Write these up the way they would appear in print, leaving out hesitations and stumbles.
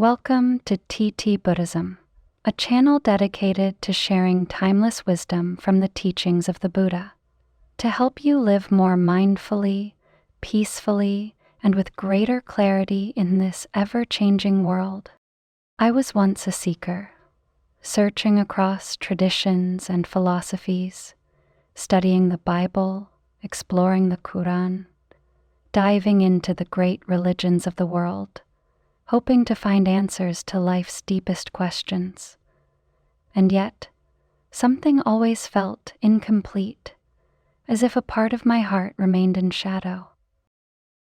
Welcome to TT-Buddhism, a channel dedicated to sharing timeless wisdom from the teachings of the Buddha, to help you live more mindfully, peacefully, and with greater clarity in this ever-changing world. I was once a seeker, searching across traditions and philosophies, studying the Bible, exploring the Quran, diving into the great religions of the world, hoping to find answers to life's deepest questions. And yet, something always felt incomplete, as if a part of my heart remained in shadow.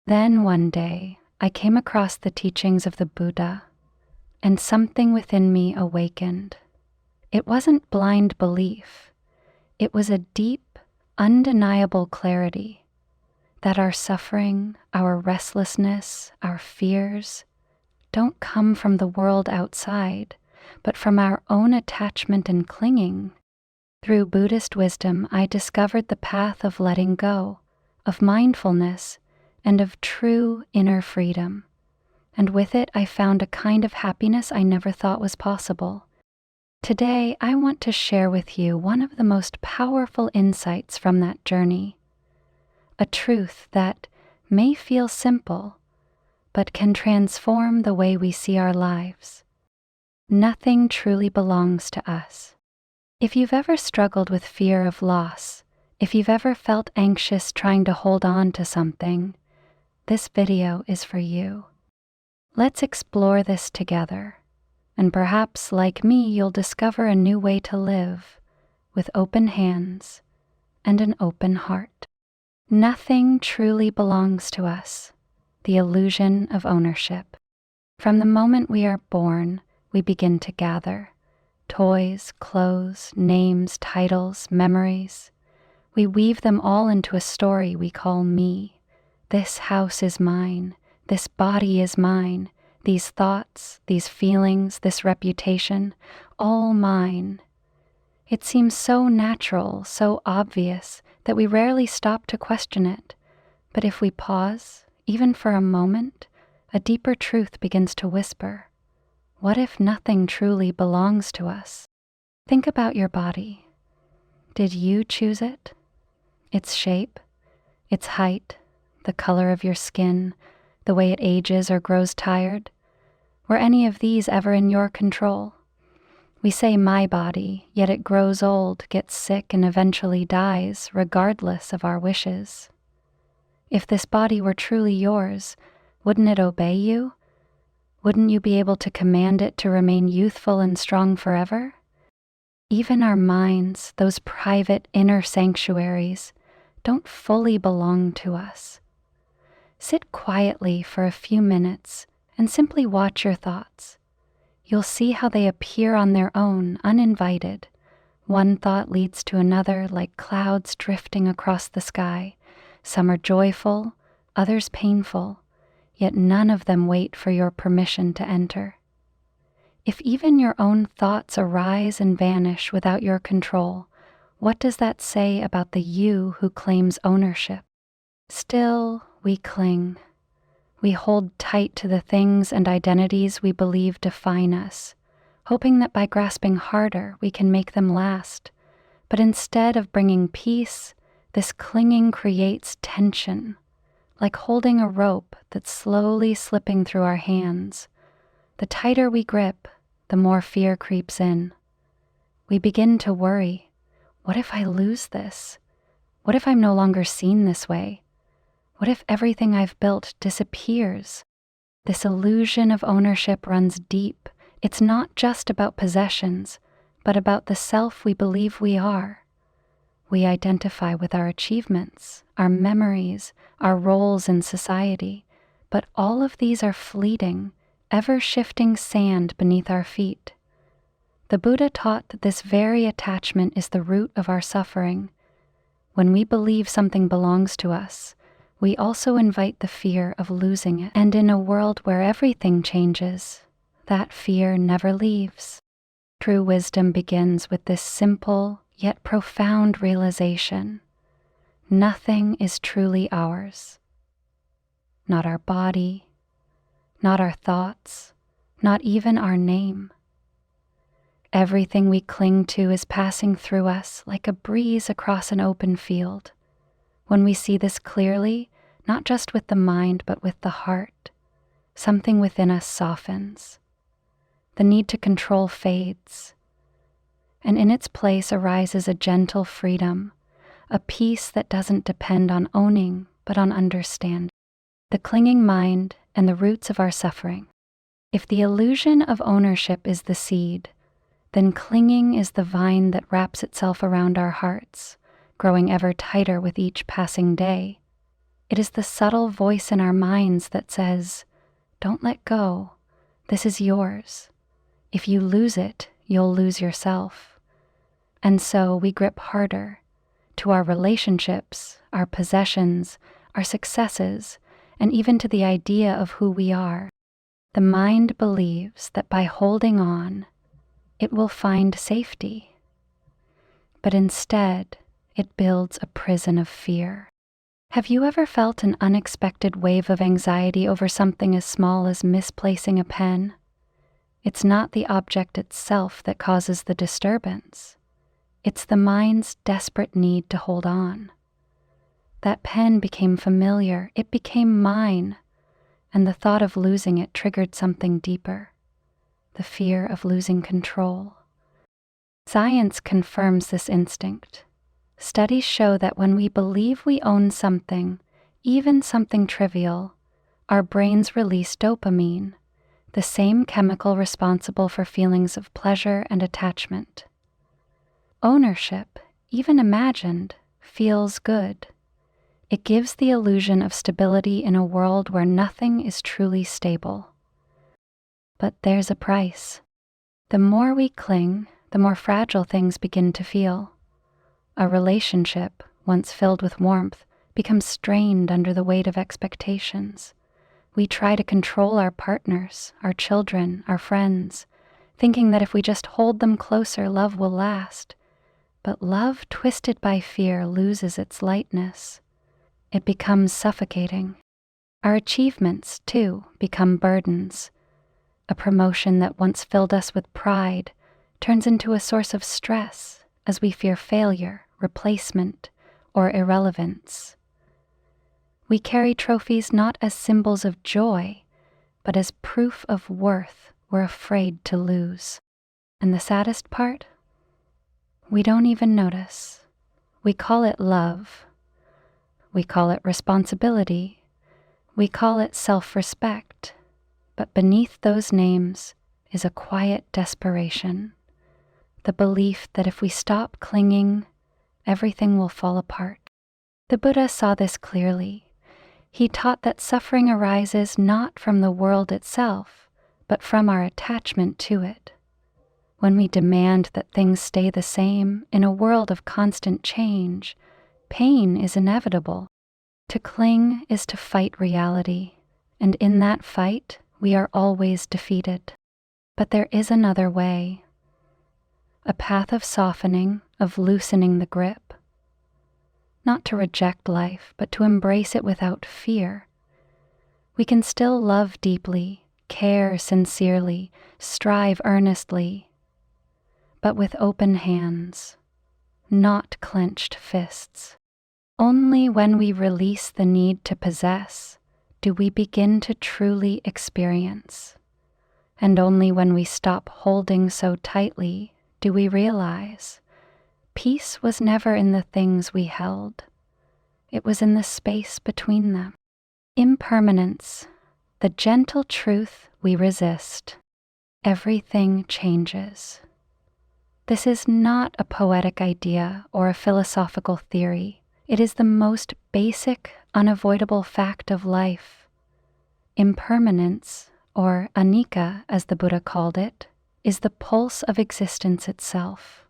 Then one day, I came across the teachings of the Buddha, and something within me awakened. It wasn't blind belief. It was a deep, undeniable clarity that our suffering, our restlessness, our fears don't come from the world outside, but from our own attachment and clinging. Through Buddhist wisdom, I discovered the path of letting go, of mindfulness, and of true inner freedom. And with it, I found a kind of happiness I never thought was possible. Today, I want to share with you one of the most powerful insights from that journey, a truth that may feel simple, but can transform the way we see our lives. Nothing truly belongs to us. If you've ever struggled with fear of loss, if you've ever felt anxious trying to hold on to something, this video is for you. Let's explore this together, and perhaps, like me, you'll discover a new way to live, with open hands and an open heart. Nothing truly belongs to us. The illusion of ownership. From the moment we are born, we begin to gather toys, clothes, names, titles, memories. We weave them all into a story we call me. This house is mine. This body is mine. These thoughts, these feelings, this reputation, all mine. It seems so natural, so obvious, that we rarely stop to question it. But if we pause, even for a moment, a deeper truth begins to whisper. What if nothing truly belongs to us? Think about your body. Did you choose it? Its shape, its height, the color of your skin, the way it ages or grows tired? Were any of these ever in your control? We say my body, yet it grows old, gets sick, and eventually dies, regardless of our wishes. If this body were truly yours, wouldn't it obey you? Wouldn't you be able to command it to remain youthful and strong forever? Even our minds, those private inner sanctuaries, don't fully belong to us. Sit quietly for a few minutes and simply watch your thoughts. You'll see how they appear on their own, uninvited. One thought leads to another like clouds drifting across the sky. Some are joyful, others painful, yet none of them wait for your permission to enter. If even your own thoughts arise and vanish without your control, what does that say about the you who claims ownership? Still, we cling. We hold tight to the things and identities we believe define us, hoping that by grasping harder we can make them last. But instead of bringing peace, this clinging creates tension, like holding a rope that's slowly slipping through our hands. The tighter we grip, the more fear creeps in. We begin to worry. What if I lose this? What if I'm no longer seen this way? What if everything I've built disappears? This illusion of ownership runs deep. It's not just about possessions, but about the self we believe we are. We identify with our achievements, our memories, our roles in society, but all of these are fleeting, ever-shifting sand beneath our feet. The Buddha taught that this very attachment is the root of our suffering. When we believe something belongs to us, we also invite the fear of losing it. And in a world where everything changes, that fear never leaves. True wisdom begins with this simple yet profound realization. Nothing is truly ours. Not our body, not our thoughts, not even our name. Everything we cling to is passing through us like a breeze across an open field. When we see this clearly, not just with the mind but with the heart, something within us softens. The need to control fades, and in its place arises a gentle freedom, a peace that doesn't depend on owning but on understanding. The clinging mind and the roots of our suffering. If the illusion of ownership is the seed, then clinging is the vine that wraps itself around our hearts, growing ever tighter with each passing day. It is the subtle voice in our minds that says, "Don't let go. This is yours. If you lose it, you'll lose yourself." And so we grip harder to our relationships, our possessions, our successes, and even to the idea of who we are. The mind believes that by holding on, it will find safety. But instead, it builds a prison of fear. Have you ever felt an unexpected wave of anxiety over something as small as misplacing a pen? It's not the object itself that causes the disturbance. It's the mind's desperate need to hold on. That pen became familiar, it became mine, and the thought of losing it triggered something deeper, the fear of losing control. Science confirms this instinct. Studies show that when we believe we own something, even something trivial, our brains release dopamine, the same chemical responsible for feelings of pleasure and attachment. Ownership, even imagined, feels good. It gives the illusion of stability in a world where nothing is truly stable. But there's a price. The more we cling, the more fragile things begin to feel. A relationship, once filled with warmth, becomes strained under the weight of expectations. We try to control our partners, our children, our friends, thinking that if we just hold them closer, love will last. But love twisted by fear loses its lightness. It becomes suffocating. Our achievements, too, become burdens. A promotion that once filled us with pride turns into a source of stress as we fear failure, replacement, or irrelevance. We carry trophies not as symbols of joy, but as proof of worth we're afraid to lose. And the saddest part? We don't even notice. We call it love. We call it responsibility. We call it self-respect. But beneath those names is a quiet desperation, the belief that if we stop clinging, everything will fall apart. The Buddha saw this clearly. He taught that suffering arises not from the world itself, but from our attachment to it. When we demand that things stay the same in a world of constant change, pain is inevitable. To cling is to fight reality, and in that fight, we are always defeated. But there is another way, a path of softening, of loosening the grip. Not to reject life, but to embrace it without fear. We can still love deeply, care sincerely, strive earnestly, but with open hands, not clenched fists. Only when we release the need to possess do we begin to truly experience. And only when we stop holding so tightly do we realize peace was never in the things we held. It was in the space between them. Impermanence, the gentle truth we resist. Everything changes. This is not a poetic idea or a philosophical theory. It is the most basic, unavoidable fact of life. Impermanence, or anicca as the Buddha called it, is the pulse of existence itself.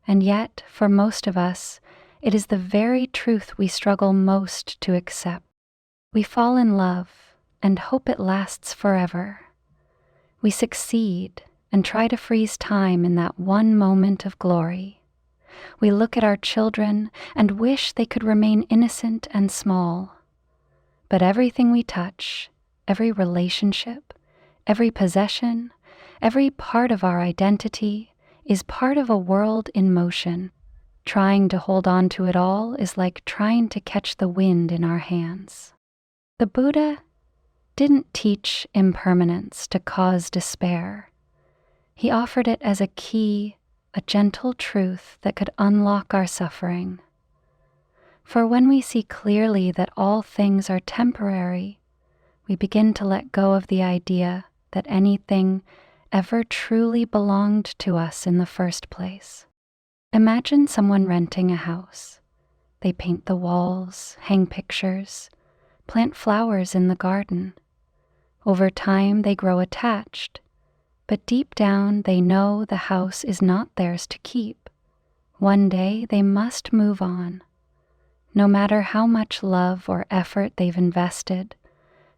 And yet, for most of us, it is the very truth we struggle most to accept. We fall in love and hope it lasts forever. We succeed and try to freeze time in that one moment of glory. We look at our children and wish they could remain innocent and small. But everything we touch, every relationship, Every possession, every part of our identity is part of a world in motion. Trying to hold on to it all is like trying to catch the wind in our hands. The Buddha didn't teach impermanence to cause despair. He offered it as a key, a gentle truth that could unlock our suffering. For when we see clearly that all things are temporary, we begin to let go of the idea that anything ever truly belonged to us in the first place. Imagine someone renting a house. They paint the walls, hang pictures, plant flowers in the garden. Over time, they grow attached, but deep down they know the house is not theirs to keep. One day they must move on. No matter how much love or effort they've invested,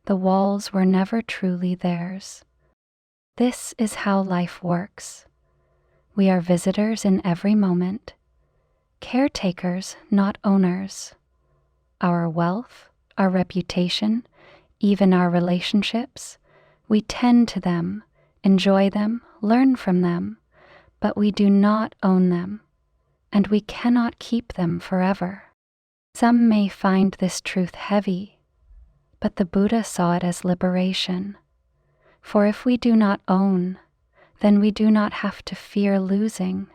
the walls were never truly theirs. This is how life works. We are visitors in every moment, caretakers, not owners. Our wealth, our reputation, even our relationships, we tend to them, enjoy them, learn from them, but we do not own them, and we cannot keep them forever. Some may find this truth heavy, but the Buddha saw it as liberation. For if we do not own, then we do not have to fear losing.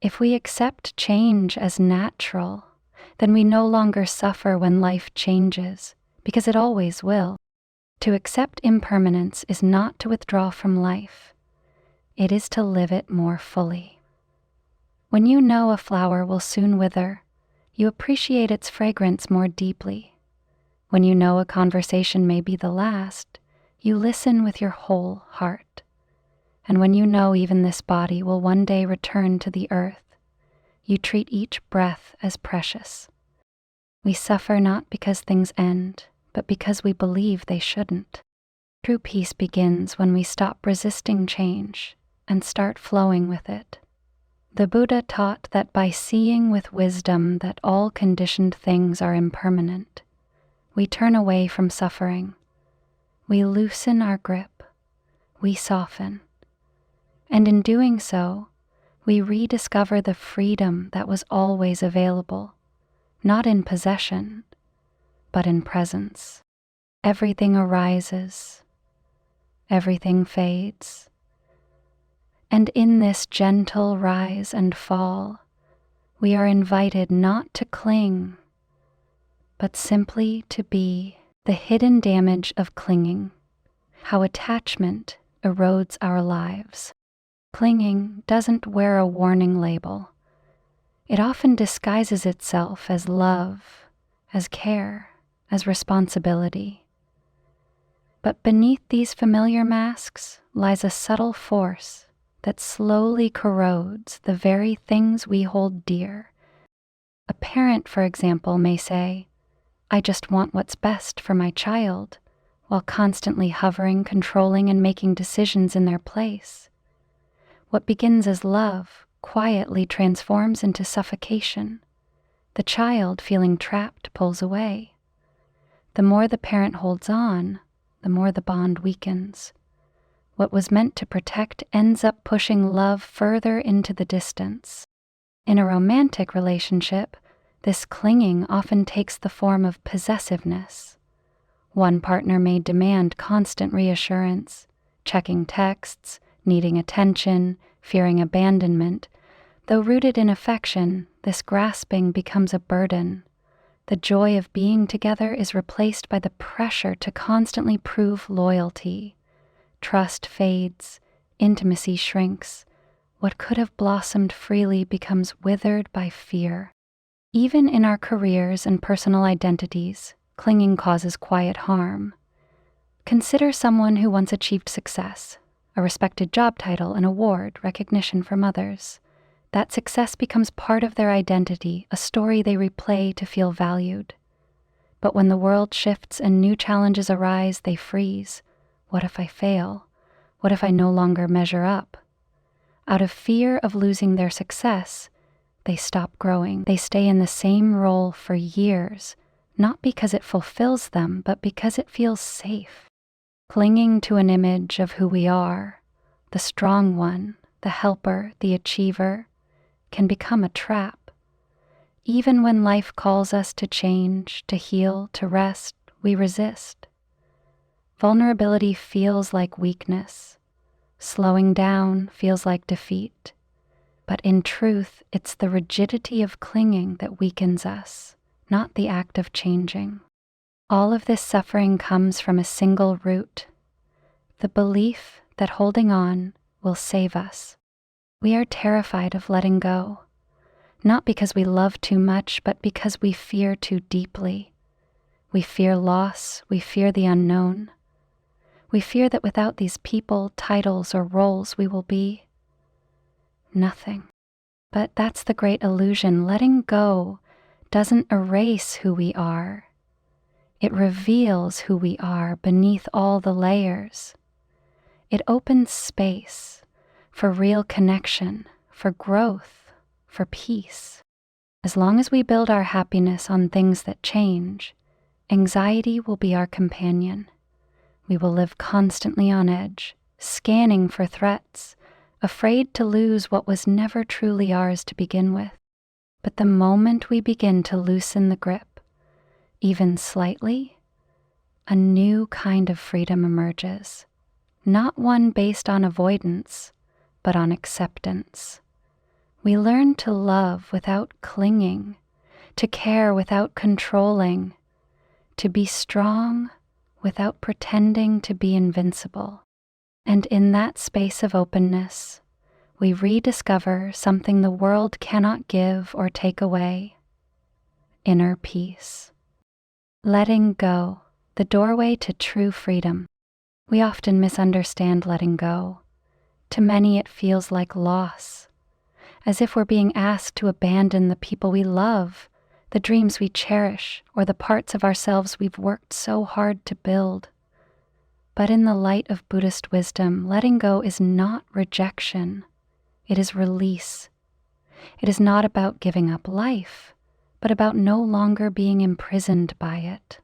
If we accept change as natural, then we no longer suffer when life changes, because it always will. To accept impermanence is not to withdraw from life. It is to live it more fully. When you know a flower will soon wither, you appreciate its fragrance more deeply. When you know a conversation may be the last, you listen with your whole heart. And when you know even this body will one day return to the earth, you treat each breath as precious. We suffer not because things end, but because we believe they shouldn't. True peace begins when we stop resisting change and start flowing with it. The Buddha taught that by seeing with wisdom that all conditioned things are impermanent, we turn away from suffering. We loosen our grip. We soften. And in doing so, we rediscover the freedom that was always available, not in possession, but in presence. Everything arises, everything fades, and in this gentle rise and fall, we are invited not to cling, but simply to be. The hidden damage of clinging, how attachment erodes our lives. Clinging doesn't wear a warning label. It often disguises itself as love, as care, as responsibility. But beneath these familiar masks lies a subtle force that slowly corrodes the very things we hold dear. A parent, for example, may say, "I just want what's best for my child," while constantly hovering, controlling, and making decisions in their place. What begins as love quietly transforms into suffocation. The child, feeling trapped, pulls away. The more the parent holds on, the more the bond weakens. What was meant to protect ends up pushing love further into the distance. In a romantic relationship, this clinging often takes the form of possessiveness. One partner may demand constant reassurance, checking texts, needing attention, fearing abandonment. Though rooted in affection, this grasping becomes a burden. The joy of being together is replaced by the pressure to constantly prove loyalty. Trust fades, intimacy shrinks. What could have blossomed freely becomes withered by fear. Even in our careers and personal identities, clinging causes quiet harm. Consider someone who once achieved success, a respected job title, an award, recognition from others. That success becomes part of their identity, a story they replay to feel valued. But when the world shifts and new challenges arise, they freeze. What if I fail? What if I no longer measure up? Out of fear of losing their success, they stop growing. They stay in the same role for years, not because it fulfills them, but because it feels safe. Clinging to an image of who we are, the strong one, the helper, the achiever, can become a trap. Even when life calls us to change, to heal, to rest, we resist. Vulnerability feels like weakness. Slowing down feels like defeat. But in truth, it's the rigidity of clinging that weakens us, not the act of changing. All of this suffering comes from a single root, the belief that holding on will save us. We are terrified of letting go, not because we love too much, but because we fear too deeply. We fear loss, we fear the unknown. We fear that without these people, titles, or roles, we will be nothing. But that's the great illusion. Letting go doesn't erase who we are. It reveals who we are beneath all the layers. It opens space for real connection, for growth, for peace. As long as we build our happiness on things that change, anxiety will be our companion. We will live constantly on edge, scanning for threats, afraid to lose what was never truly ours to begin with. But the moment we begin to loosen the grip, even slightly, a new kind of freedom emerges. Not one based on avoidance, but on acceptance. We learn to love without clinging, to care without controlling, to be strong without pretending to be invincible. And in that space of openness, we rediscover something the world cannot give or take away: inner peace. Letting go, the doorway to true freedom. We often misunderstand letting go. To many it feels like loss, as if we're being asked to abandon the people we love, the dreams we cherish, or the parts of ourselves we've worked so hard to build. But in the light of Buddhist wisdom, letting go is not rejection. It is release. It is not about giving up life, but about no longer being imprisoned by it.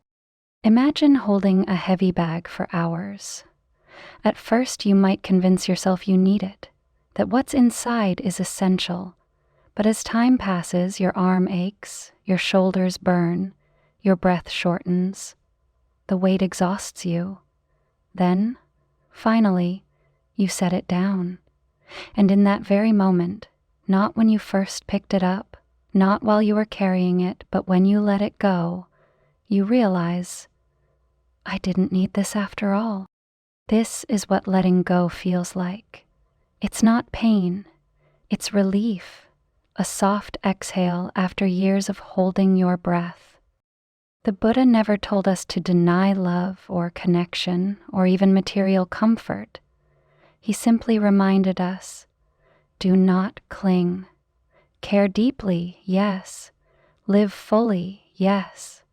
Imagine holding a heavy bag for hours. At first, you might convince yourself you need it, that what's inside is essential. But as time passes, your arm aches, your shoulders burn, your breath shortens, the weight exhausts you. Then, finally, you set it down. And in that very moment, not when you first picked it up, not while you were carrying it, but when you let it go, you realize, I didn't need this after all. This is what letting go feels like. It's not pain, it's relief, a soft exhale after years of holding your breath. The Buddha never told us to deny love or connection or even material comfort. He simply reminded us, do not cling. Care deeply, yes. Live fully, yes.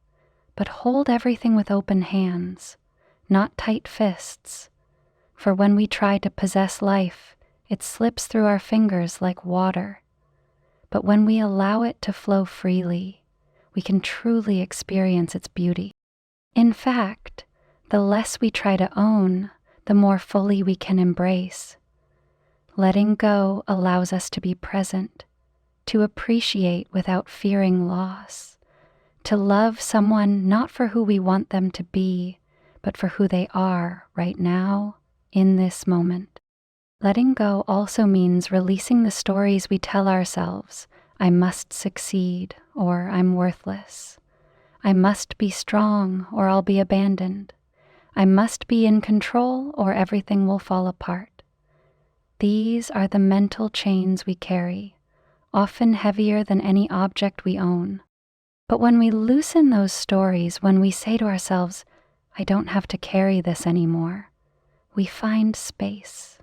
But hold everything with open hands, not tight fists. For when we try to possess life, it slips through our fingers like water. But when we allow it to flow freely, we can truly experience its beauty. In fact, the less we try to own, the more fully we can embrace. Letting go allows us to be present, to appreciate without fearing loss, to love someone not for who we want them to be, but for who they are right now, in this moment. Letting go also means releasing the stories we tell ourselves. I must succeed, or I'm worthless. I must be strong, or I'll be abandoned. I must be in control, or everything will fall apart. These are the mental chains we carry, often heavier than any object we own. But when we loosen those stories, when we say to ourselves, I don't have to carry this anymore, we find space.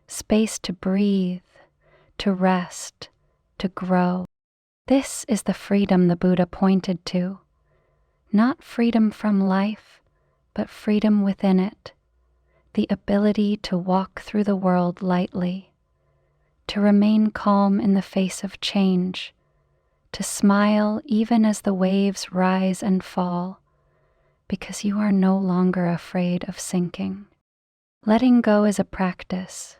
Space to breathe, to rest, to grow. This is the freedom the Buddha pointed to. Not freedom from life, but freedom within it. The ability to walk through the world lightly, to remain calm in the face of change, to smile even as the waves rise and fall, because you are no longer afraid of sinking. Letting go is a practice,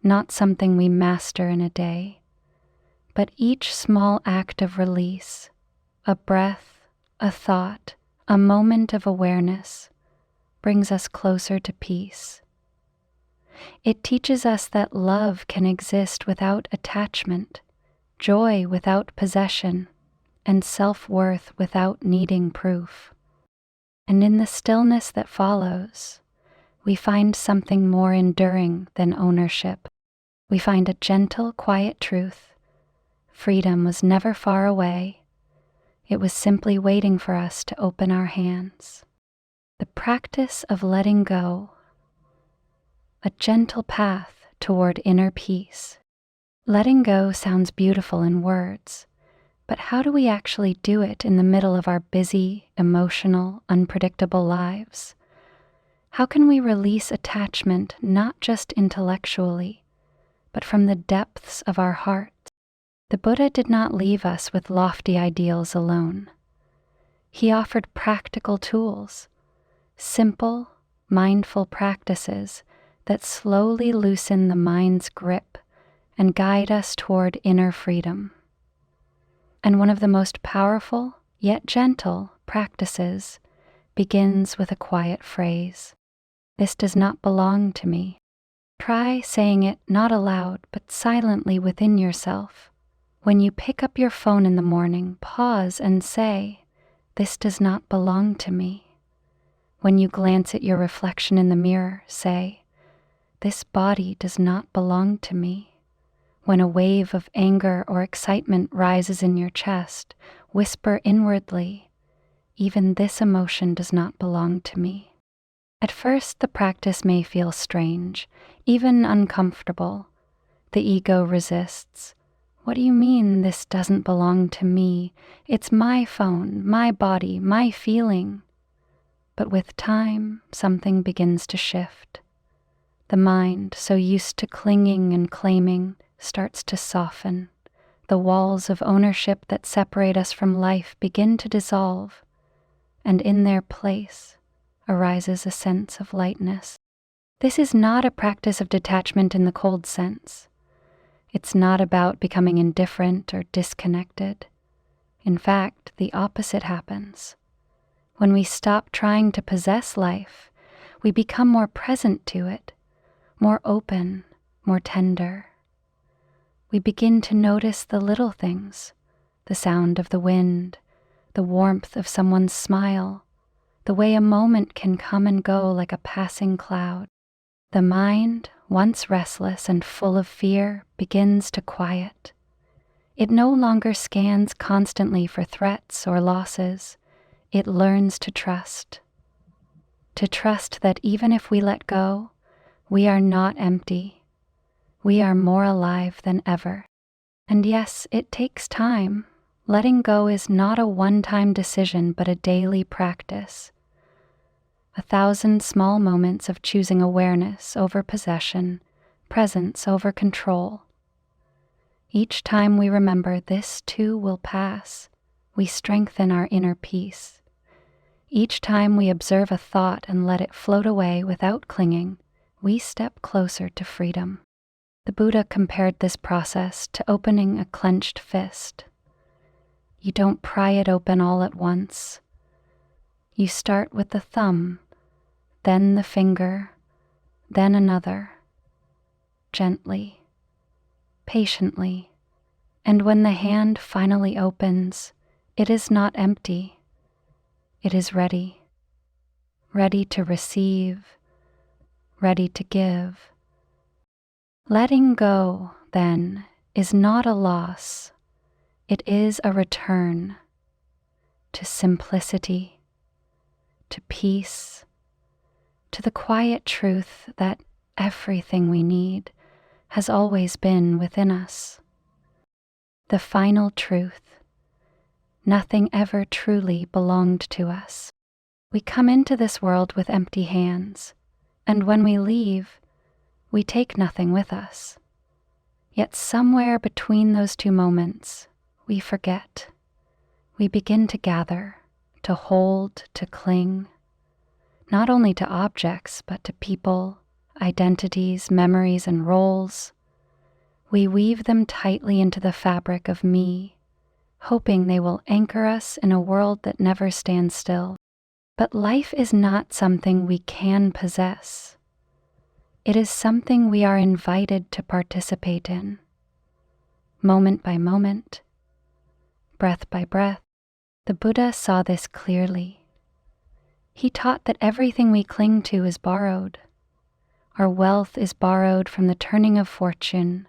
not something we master in a day, but each small act of release, a breath, a thought, a moment of awareness, brings us closer to peace. It teaches us that love can exist without attachment, joy without possession, and self-worth without needing proof. And in the stillness that follows, we find something more enduring than ownership. We find a gentle, quiet truth. Freedom was never far away. It was simply waiting for us to open our hands. The practice of letting go, a gentle path toward inner peace. Letting go sounds beautiful in words, but how do we actually do it in the middle of our busy, emotional, unpredictable lives? How can we release attachment not just intellectually, but from the depths of our hearts? The Buddha did not leave us with lofty ideals alone. He offered practical tools, simple, mindful practices that slowly loosen the mind's grip and guide us toward inner freedom. And one of the most powerful, yet gentle, practices begins with a quiet phrase. This does not belong to me. Try saying it not aloud, but silently within yourself. When you pick up your phone in the morning, pause and say, "This does not belong to me." When you glance at your reflection in the mirror, say, "This body does not belong to me." When a wave of anger or excitement rises in your chest, whisper inwardly, "Even this emotion does not belong to me." At first, the practice may feel strange, even uncomfortable. The ego resists. "What do you mean this doesn't belong to me? It's my phone, my body, my feeling." But with time, something begins to shift. The mind, so used to clinging and claiming, starts to soften. The walls of ownership that separate us from life begin to dissolve, and in their place arises a sense of lightness. This is not a practice of detachment in the cold sense. It's not about becoming indifferent or disconnected. In fact, the opposite happens. When we stop trying to possess life, we become more present to it, more open, more tender. We begin to notice the little things, the sound of the wind, the warmth of someone's smile, the way a moment can come and go like a passing cloud. The mind, once restless and full of fear, begins to quiet. It no longer scans constantly for threats or losses. It learns to trust that even if we let go, we are not empty. We are more alive than ever. And yes, it takes time. Letting go is not a one-time decision, but a daily practice. 1,000 small moments of choosing awareness over possession, presence over control. Each time we remember this too will pass, we strengthen our inner peace. Each time we observe a thought and let it float away without clinging, we step closer to freedom. The Buddha compared this process to opening a clenched fist. You don't pry it open all at once. You start with the thumb, then the finger, then another, gently, patiently, and when the hand finally opens, it is not empty. It is ready to receive, ready to give. Letting go, then, is not a loss. It is a return to simplicity, to peace, to the quiet truth that everything we need has always been within us. The final truth: nothing ever truly belonged to us. We come into this world with empty hands, and when we leave, we take nothing with us. Yet somewhere between those two moments, we forget. We begin to gather, to hold, to cling, not only to objects, but to people, identities, memories, and roles. We weave them tightly into the fabric of me, hoping they will anchor us in a world that never stands still. But life is not something we can possess. It is something we are invited to participate in. Moment by moment, breath by breath, the Buddha saw this clearly. He taught that everything we cling to is borrowed. Our wealth is borrowed from the turning of fortune.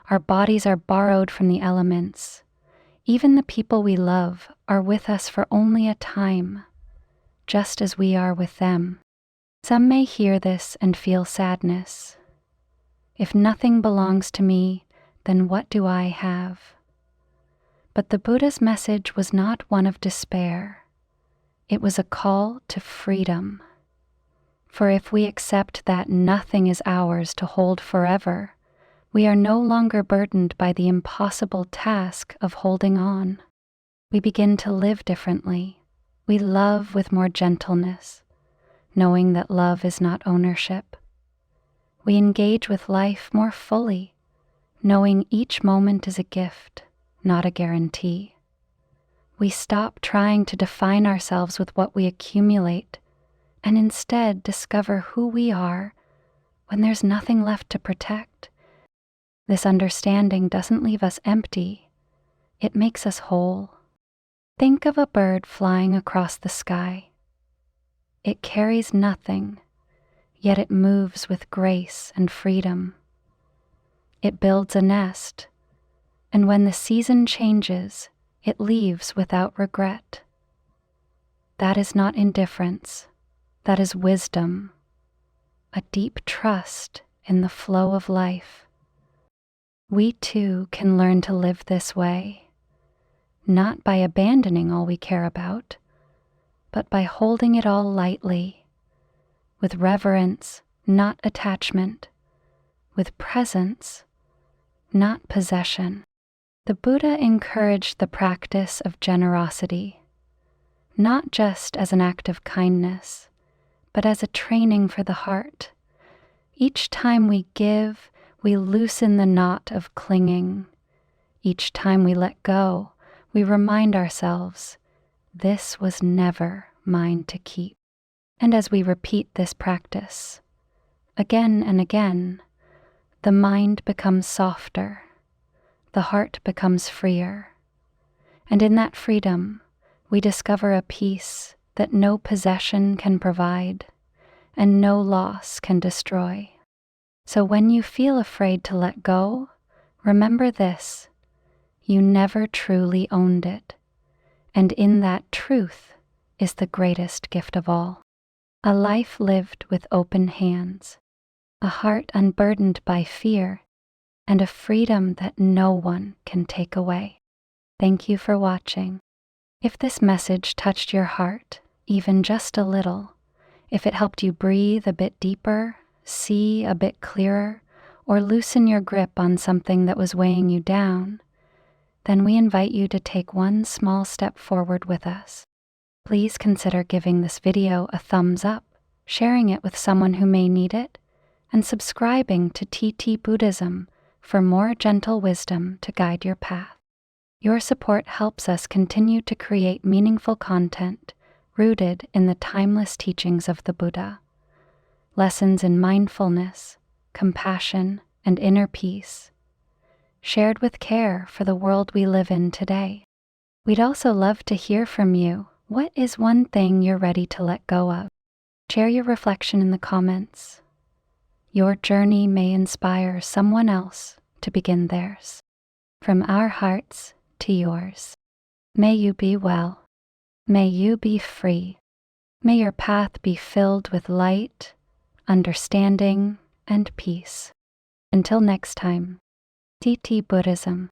Our bodies are borrowed from the elements. Even the people we love are with us for only a time, just as we are with them. Some may hear this and feel sadness. If nothing belongs to me, then what do I have? But the Buddha's message was not one of despair. It was a call to freedom. For if we accept that nothing is ours to hold forever, we are no longer burdened by the impossible task of holding on. We begin to live differently. We love with more gentleness, knowing that love is not ownership. We engage with life more fully, knowing each moment is a gift, not a guarantee. We stop trying to define ourselves with what we accumulate and instead discover who we are when there's nothing left to protect. This understanding doesn't leave us empty, it makes us whole. Think of a bird flying across the sky. It carries nothing, yet it moves with grace and freedom. It builds a nest, and when the season changes, it leaves without regret. That is not indifference, that is wisdom, a deep trust in the flow of life. We too can learn to live this way, not by abandoning all we care about, but by holding it all lightly, with reverence, not attachment, with presence, not possession. The Buddha encouraged the practice of generosity, not just as an act of kindness, but as a training for the heart. Each time we give, we loosen the knot of clinging. Each time we let go, we remind ourselves, this was never mine to keep. And as we repeat this practice, again and again, the mind becomes softer, the heart becomes freer, and in that freedom, we discover a peace that no possession can provide and no loss can destroy. So when you feel afraid to let go, remember this: you never truly owned it, and in that truth is the greatest gift of all. A life lived with open hands, a heart unburdened by fear, and a freedom that no one can take away. Thank you for watching. If this message touched your heart, even just a little, if it helped you breathe a bit deeper, see a bit clearer, or loosen your grip on something that was weighing you down, then we invite you to take one small step forward with us. Please consider giving this video a thumbs up, sharing it with someone who may need it, and subscribing to TT-Buddhism for more gentle wisdom to guide your path. Your support helps us continue to create meaningful content rooted in the timeless teachings of the Buddha. Lessons in mindfulness, compassion, and inner peace, shared with care for the world we live in today. We'd also love to hear from you. What is one thing you're ready to let go of? Share your reflection in the comments. Your journey may inspire someone else to begin theirs. From our hearts to yours. May you be well. May you be free. May your path be filled with light, understanding, and peace. Until next time, TT-Buddhism.